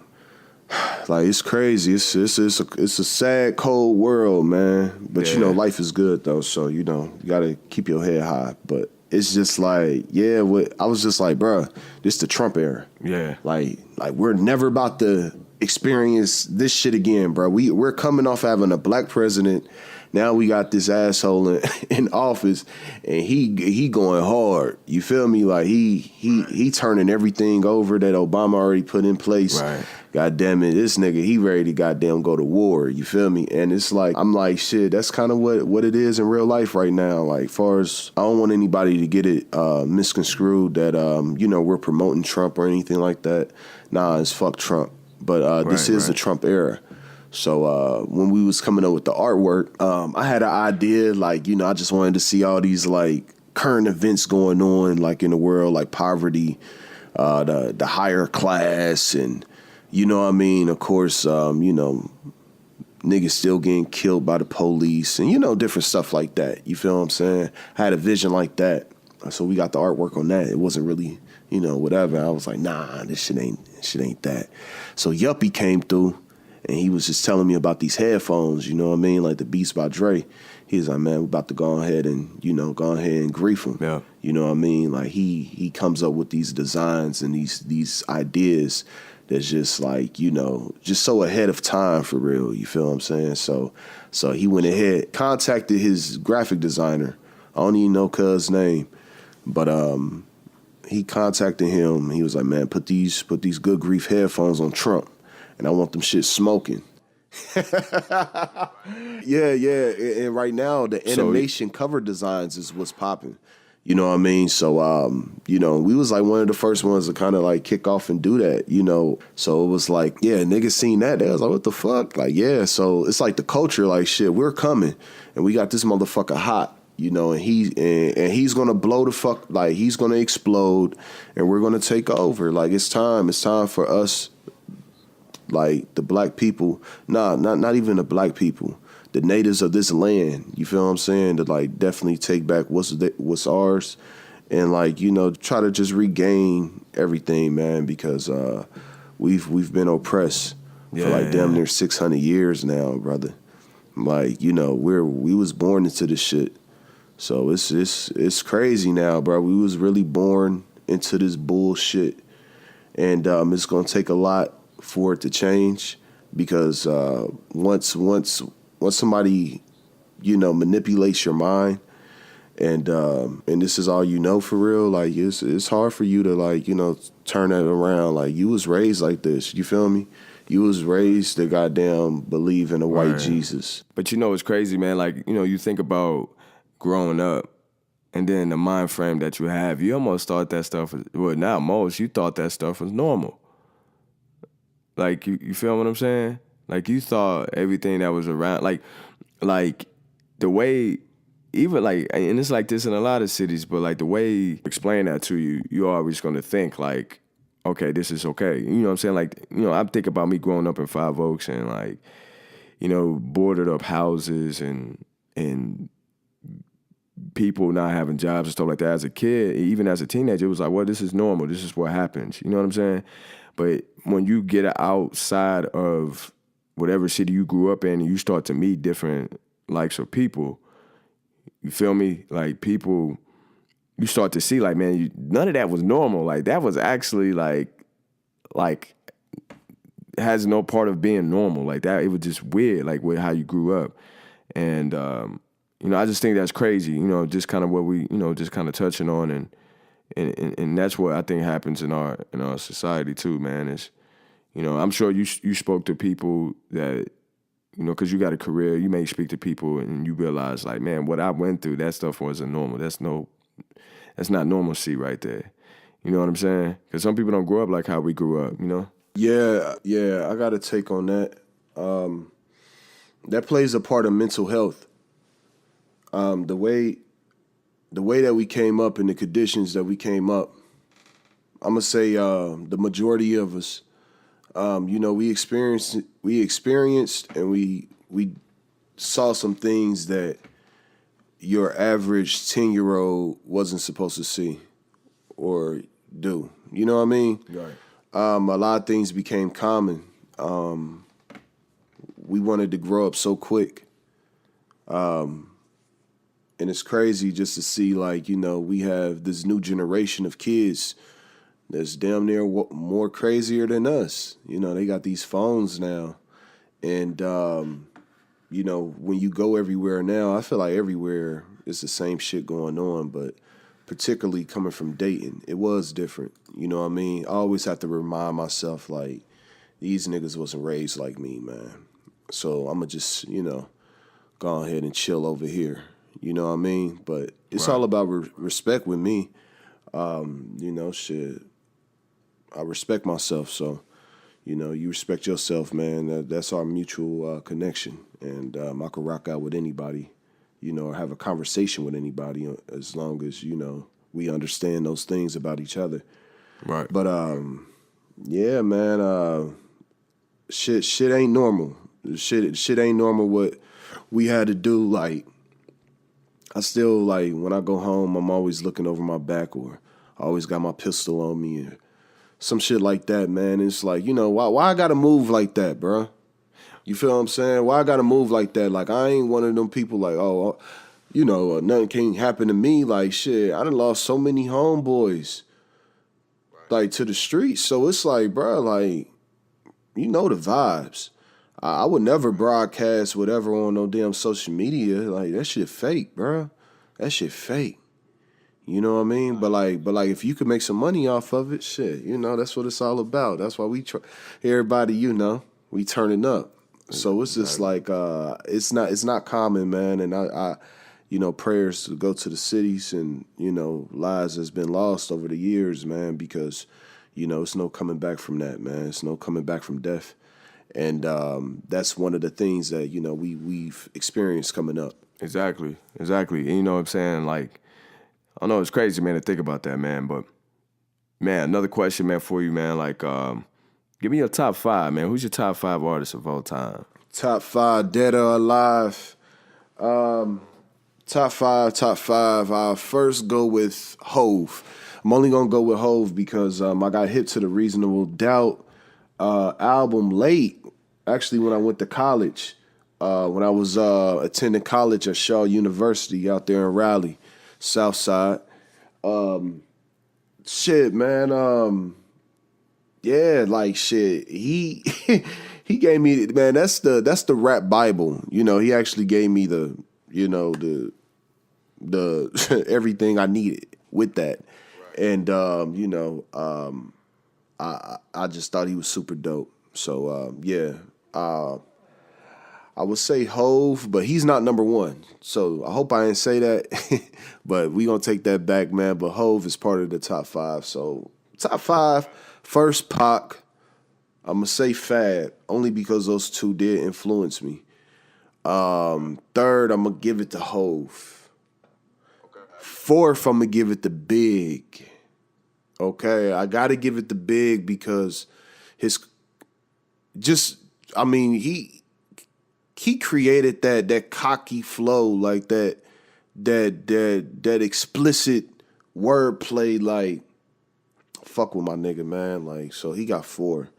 S3: it's crazy. It's a sad, cold world, man. But
S2: Yeah.
S3: you know, life is good though, so you know, you gotta keep your head high. But it's just like, yeah, I was just like, bro, this the Trump era.
S2: Yeah.
S3: Like we're never about to experience this shit again, bro. We're coming off having a black president. Now we got this asshole in office, and he going hard. You feel me? Like he turning everything over that Obama already put in place.
S2: Right.
S3: God damn it, this nigga, he ready to goddamn go to war. You feel me? And it's like, I'm like, shit, that's kind of what it is in real life right now. Like, far as, I don't want anybody to get it misconstrued that, you know, we're promoting Trump or anything like that. Nah, it's fuck Trump. But this is the Trump era. So when we was coming up with the artwork, I had an idea, like, you know, I just wanted to see all these, like, current events going on, like, in the world, like poverty, the higher class, and, you know what I mean? Of course, you know, niggas still getting killed by the police and, you know, different stuff like that. You feel what I'm saying? I had a vision like that. So we got the artwork on that. It wasn't really, you know, whatever. I was like, nah, this shit ain't that. So Yuppie came through and he was just telling me about these headphones, you know what I mean? Like the Beats by Dre. He was like, man, we're about to go ahead and, you know, grief him.
S2: Yeah.
S3: You know what I mean? Like he comes up with these designs and these ideas that's just like, you know, just so ahead of time for real. You feel what I'm saying? So he went ahead, contacted his graphic designer. I don't even know cuz name, but he contacted him. He was like, man, put these good grief headphones on Trump, and I want them shit smoking. Yeah. And right now the animation cover designs is what's popping. You know what I mean? So, you know, we was like one of the first ones to kind of like kick off and do that, you know? So it was like, yeah, niggas seen that. They was like, what the fuck? Like, yeah. So it's like the culture, like, shit, we're coming and we got this motherfucker hot, you know, and he's going to blow the fuck, like he's going to explode and we're going to take over. Like, it's time for us, like the black people, not even the black people, the natives of this land, you feel what I'm saying? To like definitely take back what's ours, and like, you know, try to just regain everything, man, because we've been oppressed for like damn near 600 years now, brother. Like, you know, we was born into this shit, so it's crazy now, bro. We was really born into this bullshit, and it's gonna take a lot for it to change, because once somebody, you know, manipulates your mind and this is all you know for real, like it's hard for you to, like, you know, turn that around. Like, you was raised like this, you feel me? You was raised to goddamn believe in a white Jesus.
S2: But you know it's crazy, man. Like, you know, you think about growing up and then the mind frame that you have, you almost thought that stuff was, well, not most, you thought that stuff was normal. Like, you feel what I'm saying? Like, you thought everything that was around, like the way, even like, and it's like this in a lot of cities, but like the way explain that to you, you're always going to think like, okay, this is okay. You know what I'm saying? Like, you know, I think about me growing up in Five Oaks and like, you know, boarded up houses and people not having jobs and stuff like that. As a kid, even as a teenager, it was like, well, this is normal. This is what happens. You know what I'm saying? But when you get outside of whatever city you grew up in and you start to meet different likes of people, you feel me? Like, people, you start to see, like, man, none of that was normal. Like, that was actually like has no part of being normal. Like, that, it was just weird, like, with how you grew up. And, you know, I just think that's crazy, you know, just kind of what we, you know, just kind of touching on. And that's what I think happens in our society too, man. Is, you know, I'm sure you spoke to people that, you know, because you got a career, you may speak to people and you realize, like, man, what I went through, that stuff wasn't normal. That's not normalcy right there. You know what I'm saying? Because some people don't grow up like how we grew up, you know?
S3: Yeah, I got a take on that. That plays a part of mental health. The way that we came up and the conditions that we came up, I'm gonna say the majority of us, you know, we experienced and we saw some things that your average 10-year-old wasn't supposed to see or do. You know what I mean?
S2: Right.
S3: A lot of things became common. We wanted to grow up so quick. And it's crazy just to see, like, you know, we have this new generation of kids that's damn near more crazier than us. You know, they got these phones now. And, you know, when you go everywhere now, I feel like everywhere it's the same shit going on, but particularly coming from Dayton, it was different. You know what I mean? I always have to remind myself, like, these niggas wasn't raised like me, man. So I'm going to just, you know, go ahead and chill over here. You know what I mean? But it's all about respect with me. You know, shit, I respect myself. So, you know, you respect yourself, man. That's our mutual connection. And I could rock out with anybody, you know, or have a conversation with anybody as long as, you know, we understand those things about each other.
S2: Right.
S3: But, yeah, man, shit ain't normal. Shit ain't normal what we had to do. Like, I still, like, when I go home, I'm always looking over my back, or I always got my pistol on me, or some shit like that, man. It's like, you know, why I gotta move like that, bro? You feel what I'm saying? Why I gotta move like that? Like, I ain't one of them people like, oh, you know, nothing can't happen to me. Like, shit, I done lost so many homeboys, like, to the streets. So it's like, bro, like, you know the vibes. I would never broadcast whatever on no damn social media. Like, that shit fake, bro. That shit fake. You know what I mean? But like, if you could make some money off of it, shit, you know, that's what it's all about. That's why we everybody, you know, we turning up. So it's just like, it's not common, man. And I you know, prayers to go to the cities, and, you know, lives has been lost over the years, man, because, you know, it's no coming back from that, man. It's no coming back from death. And that's one of the things that, you know, we've experienced coming up.
S2: Exactly. And you know what I'm saying? Like, I know it's crazy, man, to think about that, man. But, man, another question, man, for you, man. Like, give me your top 5, man. Who's your top 5 artists of all time?
S3: Top 5, dead or alive. Top 5. I'll first go with Hove. I'm only going to go with Hove because I got hit to the Reasonable Doubt album late, actually, when I went to college. When I was attending college at Shaw University out there in Raleigh, South Side. Shit, man. Yeah, like, shit. He he gave me, man, that's the rap Bible. You know, he actually gave me the, you know, the everything I needed with that. Right. And you know, I just thought he was super dope. So yeah, I would say Hove, but he's not number 1. So I hope I didn't say that, but we gonna take that back, man. But Hove is part of the top 5. So top 5, first Pac. I'm gonna say Fab only because those two did influence me. Third, I'm gonna give it to Hove. Fourth, I'm gonna give it to Big. Okay, I gotta give it to Big because he created that cocky flow, like that explicit wordplay, like, fuck with my nigga, man. Like, so he got 4.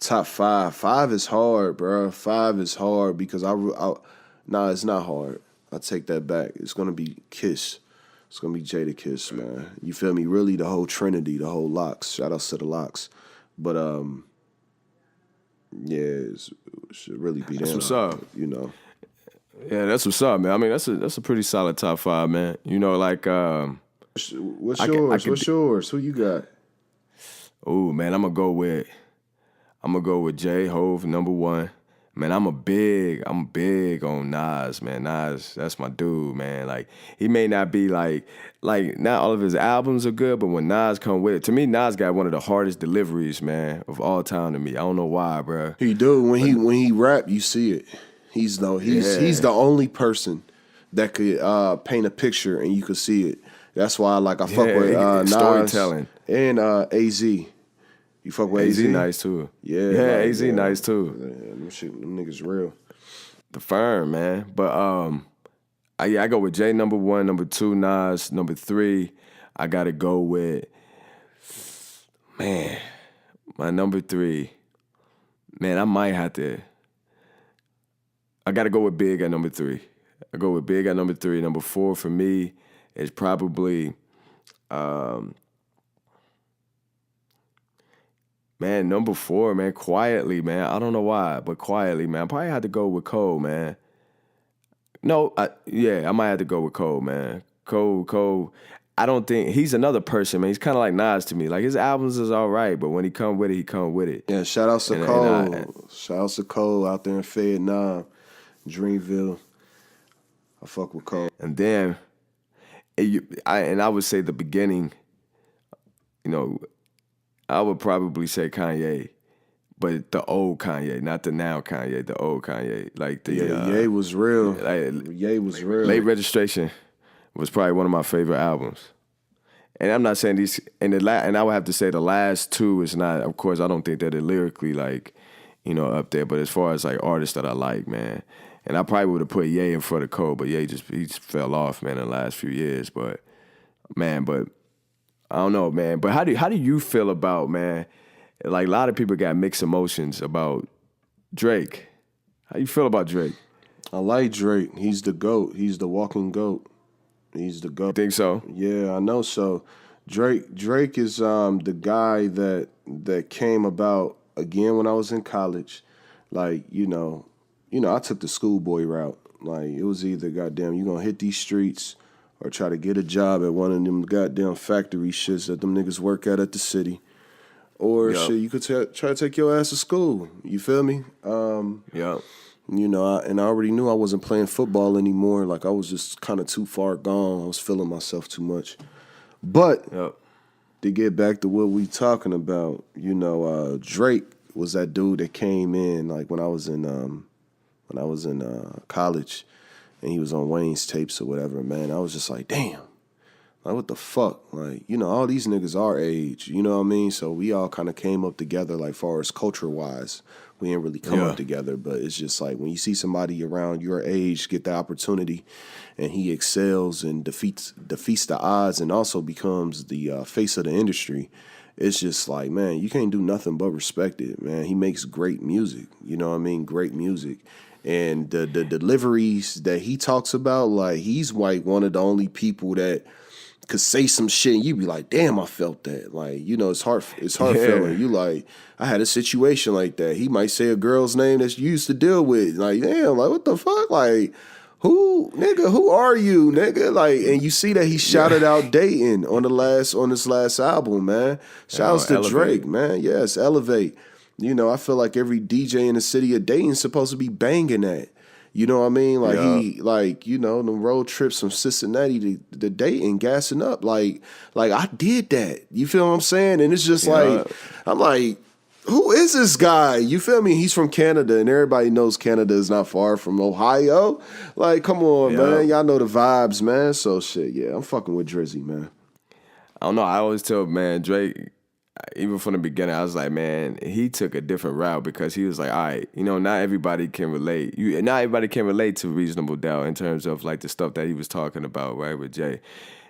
S3: Top 5. 5 is hard, bro. 5 is hard because nah, it's not hard. I take that back. It's gonna be Kiss. It's gonna be Jadakiss, man. You feel me? Really, the whole Trinity, the whole Locks. Shout out to the Locks. But yeah, it should really be
S2: That's
S3: them.
S2: what's up.
S3: You know.
S2: Yeah, that's what's up, man. I mean, that's a pretty solid top 5, man. You know, like,
S3: What's yours? What's yours? Who you got?
S2: Oh man, I'm gonna go with J Hove, number 1. Man, I'm big on Nas, man. Nas, that's my dude, man. Like, he may not be like not all of his albums are good, but when Nas come with it, to me, Nas got one of the hardest deliveries, man, of all time to me. I don't know why, bro.
S3: He do. When he rap, you see it. He's the only person that could paint a picture and you could see it. That's why I fuck with Nas
S2: storytelling
S3: and AZ. You fuck with AZ?
S2: AZ nice too.
S3: Yeah,
S2: AZ nice too.
S3: Them niggas real.
S2: The Firm, man. But I go with Jay number 1, number 2 Nas, number 3 I gotta go with, man, my number 3. Man, I gotta go with Big at number 3. I go with Big at number 3. Number 4 for me is probably, man, number 4, man, Quietly, man. I don't know why, but Quietly, man. I probably had to go with Cole, man. No, I might have to go with Cole, man. Cole. I don't think he's another person, man. He's kind of like Nas to me. Like his albums is all right, but when he come with it, he come with it.
S3: Yeah, shout out to Cole. Shout out to Cole out there in Vietnam, Dreamville. I fuck with Cole.
S2: And then, I would say the beginning. You know, I would probably say Kanye, but the old Kanye, not the now Kanye, the old Kanye. Like the
S3: Ye was real. Ye was real.
S2: Late Registration was probably one of my favorite albums. And I'm not saying these, and I would have to say the last 2 is not, of course, I don't think that they're lyrically like, up there, but as far as like artists that I like, man, and I probably would have put Ye in front of Cole, but Ye he just fell off, man, in the last few years. But I don't know, man. But how do you feel about, man, like a lot of people got mixed emotions about Drake. How you feel about Drake?
S3: I like Drake. He's the GOAT. He's the walking GOAT. He's the GOAT.
S2: Think so?
S3: Yeah, I know so. Drake is the guy that came about again when I was in college. Like, I took the schoolboy route. Like, it was either goddamn you gonna hit these streets or try to get a job at one of them goddamn factory shits that them niggas work at the city. Or shit, you could try to take your ass to school. You feel me?
S2: Yeah.
S3: And I already knew I wasn't playing football anymore. Like, I was just kind of too far gone. I was feeling myself too much. But to get back to what we talking about, Drake was that dude that came in like when I was in college, and he was on Wayne's tapes or whatever. Man, I was just like, damn. Like, what the fuck? Like, all these niggas our age, you know what I mean? So we all kind of came up together, like, far as culture-wise. We didn't really come up together, but it's just like when you see somebody around your age get the opportunity and he excels and defeats the odds and also becomes the face of the industry, it's just like, man, you can't do nothing but respect it, man. He makes great music, you know what I mean? Great music. And the deliveries that he talks about, like, he's like one of the only people that could say some shit and you be like, damn, I felt that. Like, it's hard feeling. You like, I had a situation like that. He might say a girl's name that you used to deal with. Like, damn, like, what the fuck? Like, who are you, nigga? Like, and you see that he shouted out Dayton on this last album, man. Shouts to Elevate. Drake, man. Yes, Elevate. I feel like every DJ in the city of Dayton's supposed to be banging that. You know what I mean? Like, the road trips from Cincinnati to Dayton, gassing up. Like I did that. You feel what I'm saying? And it's just like, I'm like, who is this guy? You feel me? He's from Canada, and everybody knows Canada is not far from Ohio. Like, come on, man. Y'all know the vibes, man. So, shit, yeah, I'm fucking with Drizzy, man.
S2: I don't know. I always tell, man, Drake, even from the beginning, I was like, man, he took a different route because he was like, all right, not everybody can relate. Not everybody can relate to Reasonable Doubt in terms of like the stuff that he was talking about, right, with Jay.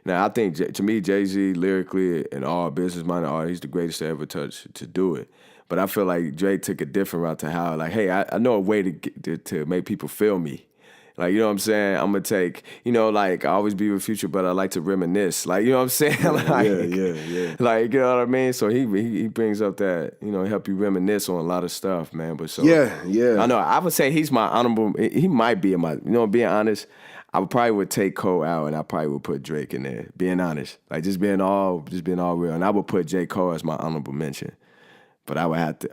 S2: Now, I think, to me, Jay-Z, lyrically and all business-minded art, he's the greatest to ever touch to do it. But I feel like Drake took a different route to how, like, hey, I know a way to make people feel me. Like, you know what I'm saying? I'm going to take, like, I always be with Future, but I like to reminisce. Like, you know what I'm saying? Like,
S3: yeah.
S2: Like, you know what I mean? So he brings up that, help you reminisce on a lot of stuff, man. But so
S3: Yeah.
S2: I know. I would say he's my honorable, he might be in my, being honest, I probably would take Cole out and I probably would put Drake in there, being honest. Like, just being all real. And I would put J. Cole as my honorable mention. But I would have to.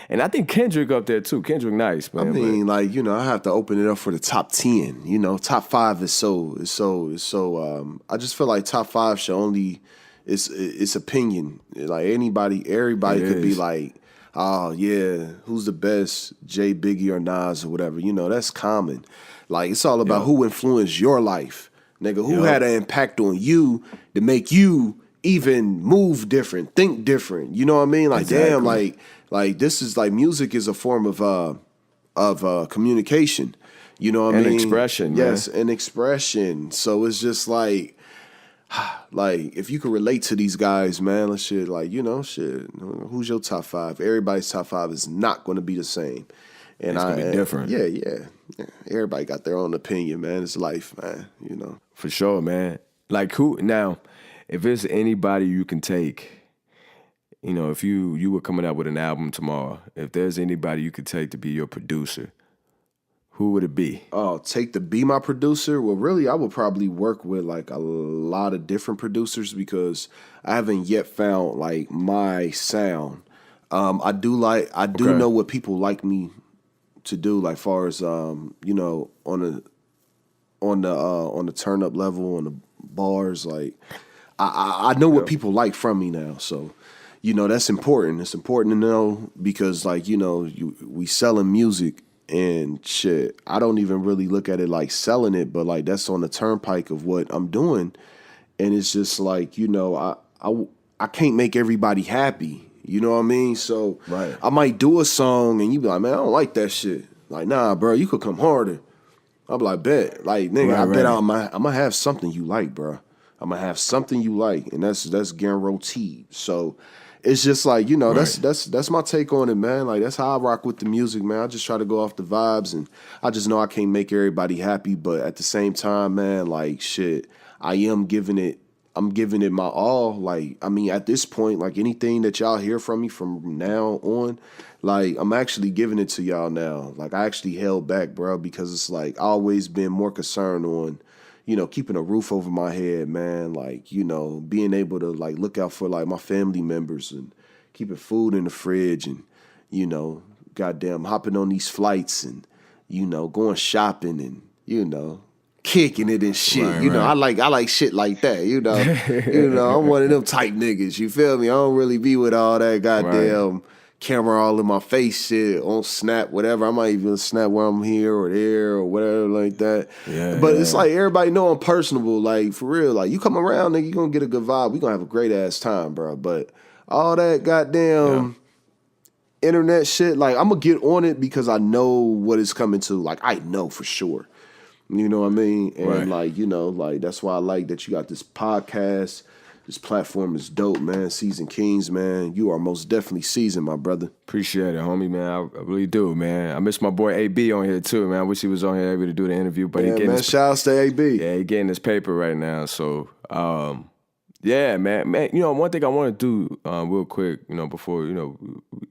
S2: And I think Kendrick up there too. Kendrick nice, man.
S3: I mean, I have to open it up for the top 10. Top 5 is so. I just feel like top 5 should only. It's opinion. Like everybody could be like, oh yeah, who's the best, Jay, Biggie, or Nas or whatever. That's common. Like it's all about who influenced your life, nigga. Who had an impact on you to make you even move different, think different. You know what I mean? Like damn, like this is like music is a form of communication. You know what I mean?
S2: And expression,
S3: yes,
S2: man.
S3: and expression. So it's just like if you can relate to these guys, man, let's shit, like, shit, who's your top five? Everybody's top five is not going to be the same. And
S2: It's gonna be different.
S3: Yeah. Everybody got their own opinion, man. It's life, man,
S2: For sure, man. Like who now, if it's anybody you can take, if you were coming out with an album tomorrow, if there's anybody you could take to be your producer, who would it be?
S3: Oh, take to be my producer? Well, really, I would probably work with like a lot of different producers because I haven't yet found like my sound. I do know what people like me to do, like far as on the turn up level, on the bars. Like I know what people like from me now, so that's important. It's important to know because like we selling music. And shit, I don't even really look at it like selling it, but like that's on the turnpike of what I'm doing. And it's just like, I can't make everybody happy. You know what I mean? So
S2: right.
S3: I might do a song and you be like, man, I don't like that shit. Like, nah, bro, you could come harder. I'll be like, bet. Like, nigga, I bet I'm going to have something you like, bro. I'm going to have something you like. And that's guaranteed. So it's just like, that's my take on it, man. Like, that's how I rock with the music, man. I just try to go off the vibes, and I just know I can't make everybody happy, but at the same time, man, like, shit, I'm giving it my all. Like, I mean, at this point, like, anything that y'all hear from me from now on, like, I'm actually giving it to y'all now. Like, I actually held back, bro, because it's like I always been more concerned on keeping a roof over my head, man, like, being able to, like, look out for, like, my family members and keeping food in the fridge and, goddamn hopping on these flights and, going shopping and, kicking it and shit.
S2: Right.
S3: I like shit like that, I'm one of them type niggas, you feel me? I don't really be with all that goddamn camera all in my face shit on Snap, whatever. I might even snap where I'm here or there or whatever like that.
S2: Yeah,
S3: but it's like everybody know I'm personable. Like, for real. Like, you come around, nigga, you gonna get a good vibe. We gonna have a great ass time, bro. But all that goddamn internet shit, like, I'm gonna get on it because I know what it's coming to. Like, I know for sure. You know what I mean? And like, that's why I like that you got this podcast. This platform is dope, man. Seasoned Kings, man. You are most definitely seasoned, my brother.
S2: Appreciate it, homie, man. I really do, man. I miss my boy AB on here too, man. I wish he was on here able to do the interview, but he getting
S3: shout outs to AB.
S2: Yeah, he getting his paper right now. So, yeah, man. One thing I want to do real quick, before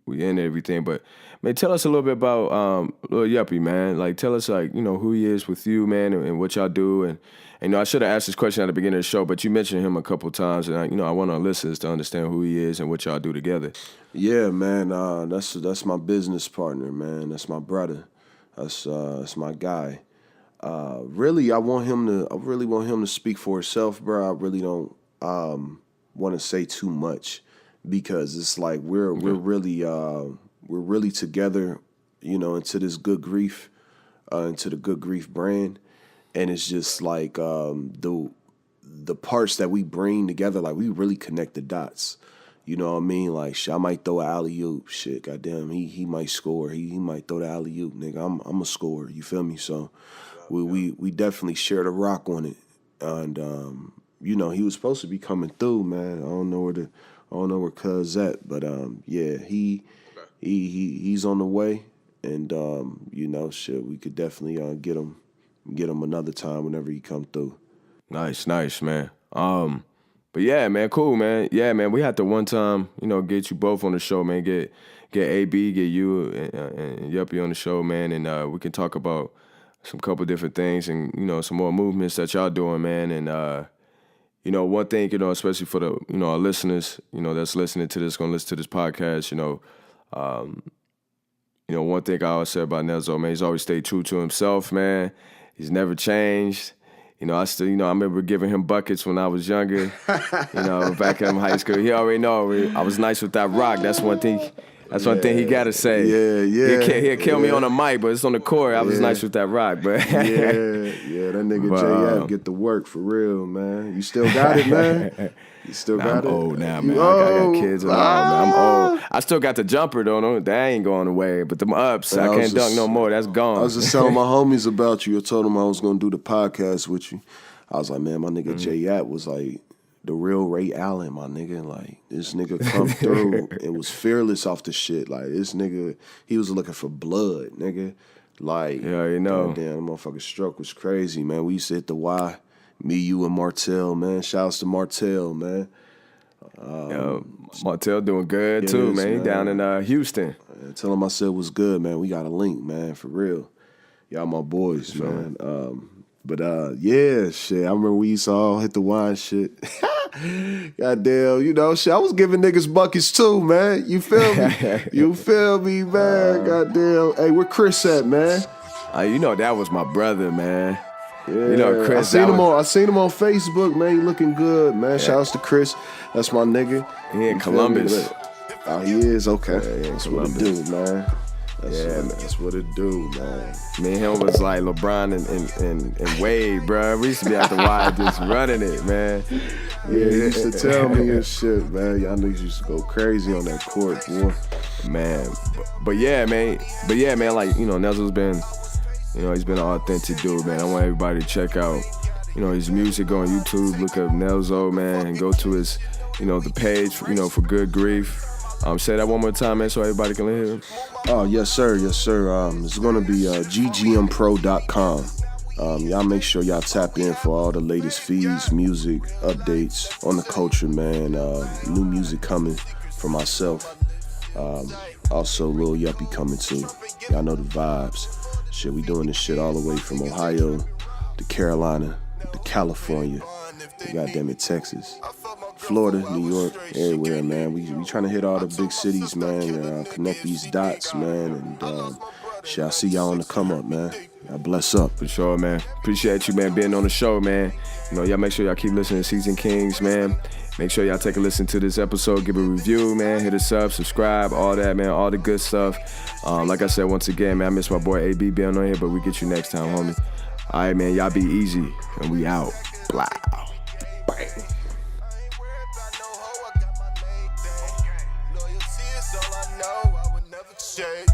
S2: we end everything, but man, tell us a little bit about Lil Yuppie, man. Like, tell us like who he is with you, man, and what y'all do, and I should have asked this question at the beginning of the show, but you mentioned him a couple times, and I want our listeners to understand who he is and what y'all do together.
S3: Yeah, man. That's my business partner, man. That's my brother. That's my guy. Really, I really want him to speak for himself, bro. I really don't want to say too much because it's like we're really together, into this Good Grief, into the Good Grief brand. And it's just like the parts that we bring together, like we really connect the dots. You know what I mean? Like, I might throw an alley-oop. Shit, goddamn, he might score. He might throw the alley-oop, nigga. I'm a scorer. You feel me? So we definitely share the rock on it. And he was supposed to be coming through, man. I don't know where Cuz at, but yeah, he's on the way. And shit, we could definitely get him another time whenever he come through.
S2: Nice, man. But yeah, man, cool, man. Yeah, man, we had to one time, get you both on the show, man. Get AB, get you and Yuppie on the show, man, and we can talk about some couple different things and some more movements that y'all doing, man. And one thing, especially for the our listeners, that's listening to this, gonna listen to this podcast, one thing I always say about Nellzo, man, he's always stayed true to himself, man. He's never changed. I still, I remember giving him buckets when I was younger, back in high school. He already know I was nice with that rock. That's one thing That's one thing he gotta say.
S3: Yeah.
S2: He'll kill me on the mic, but it's on the court. I was nice with that rock, but
S3: that nigga J.F. get to work for real, man. You still got it, man. You still got it.
S2: I'm old now, man. I got kids and all, man. I'm old. I still got the jumper though. No, that ain't going away. But them ups, I can't dunk no more. That's gone.
S3: I was just telling my homies about you. I told them I was gonna do the podcast with you. I was like, man, my nigga J.Yap was like the real Ray Allen, my nigga. Like, this nigga come through and was fearless off the shit. Like, this nigga, he was looking for blood, nigga. Like,
S2: yeah, you know.
S3: Damn, the motherfucking stroke was crazy, man. We used to hit the Y. Me, you, and Martell, man. Shouts to Martell, man.
S2: Martell doing good too, man. He down in Houston.
S3: Tell him I said what's good, man. We got a link, man, for real. Y'all my boys, man. Yeah, shit. I remember we used to all hit the wine shit. Goddamn, you know, shit. I was giving niggas buckets too, man. You feel me? You feel me, man? Goddamn. Hey, where Chris at, man?
S2: You know that was my brother, man.
S3: Yeah.
S2: You know, Chris.
S3: I seen him on Facebook, man. He looking good, man. Shouts to Chris. That's my nigga.
S2: He in Columbus.
S3: Oh, he is? Okay.
S2: Yeah,
S3: that's what it do, man. That's what it do, man.
S2: Me and him was like LeBron and Wade, bro. We used to be at the Y just running it, man.
S3: Yeah, he used to tell me and shit, man. Y'all niggas used to go crazy on that court, boy.
S2: Man. But yeah, man. Like, you know, Nellzo's been, you know, he's been an authentic dude, man. I want everybody to check out, you know, his music. Go on YouTube, look up Nellzo, man, and go to his, you know, the page, you know, for Good Grief. Say that one more time, man, so everybody can hear it.
S3: Oh, yes, sir. Yes, sir. It's going to be ggmpro.com. Y'all make sure y'all tap in for all the latest feeds, music, updates on the culture, man. New music coming for myself. Also, Lil Yuppie coming too. Y'all know the vibes. Shit, we doing this shit all the way from Ohio to Carolina to California to goddamn it, Texas. Florida, New York, everywhere, man. We trying to hit all the big cities, man. Connect these dots, man. And shit, I see y'all on the come up, man. Y'all bless up.
S2: For sure, man. Appreciate you, man, being on the show, man. You know, y'all make sure y'all keep listening to Season Kings, man. Make sure y'all take a listen to this episode. Give a review, man. Hit us up, subscribe, all that, man. All the good stuff. Like I said, once again, man, I miss my boy AB being on here, but we get you next time, homie. All right, man. Y'all be easy, and we out. Blah. Bang.
S4: All I know, I would never change.